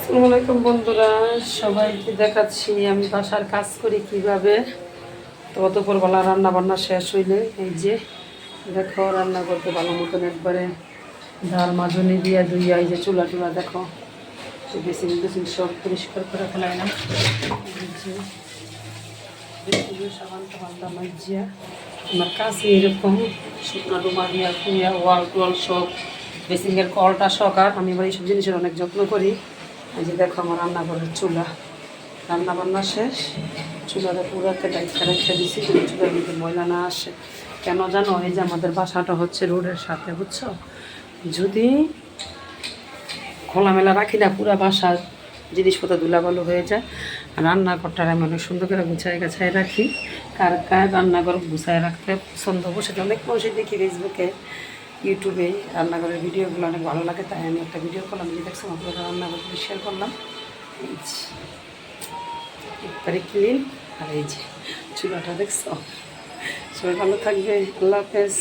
আসসালামু আলাইকুম বন্ধুরা, সবাইকে দেখাচ্ছি আমি বাসার কাজ করি কিভাবে। তো দুপুরবেলা রান্না বান্না শেষ হইলে এই যে দেখো রান্না করতে ভালো মতন একবারে ডাল মাজনি দিয়া ধুইয়া এই যে চুলা টুলা দেখো বেসিন বেসিন সব পরিষ্কার করে ফেলাইলাম। এই যে বেসিনের সাবান টাবানটা মাজিয়া আমার কাছে এরকম শুকনো ডুমা দিয়া কুইয়া ওয়াল টোয়াল সব বেসিনের কলটা সকার আমি এবার এইসব জিনিসের অনেক যত্ন করি। এই যে দেখো আমার রান্নাঘরের চুলা রান্না বান্না শেষ, চুলাটা পুরাতে ডাইকা রেখে দিছি যদি চুলার মধ্যে ময়লা না আসে। কেন জানো, এই যে আমাদের বাসাটা হচ্ছে রোডের সাথে, বুঝছো? যদি খোলামেলা রাখি না পুরা বাসার জিনিসপত্র ধুলাবালু হয়ে যায়। আর রান্নাঘরটা আমি অনেক সুন্দর করে গুছায় গাছায় রাখি। কার কার রান্নাঘর গুছায় রাখতে পছন্দ, সেটা অনেক মানুষই দেখি ফেসবুকে ইউটিউবে রান্নাঘরের ভিডিওগুলো অনেক ভালো লাগে, তাই আমি একটা ভিডিও করলাম, যে দেখছো আপনারা রান্নাঘরগুলো শেয়ার করলাম। এই যে একবারে ক্লিন, আর এই যে চুলাটা দেখছো। সবাই ভালো থাকবে, আল্লাহ হাফেজ।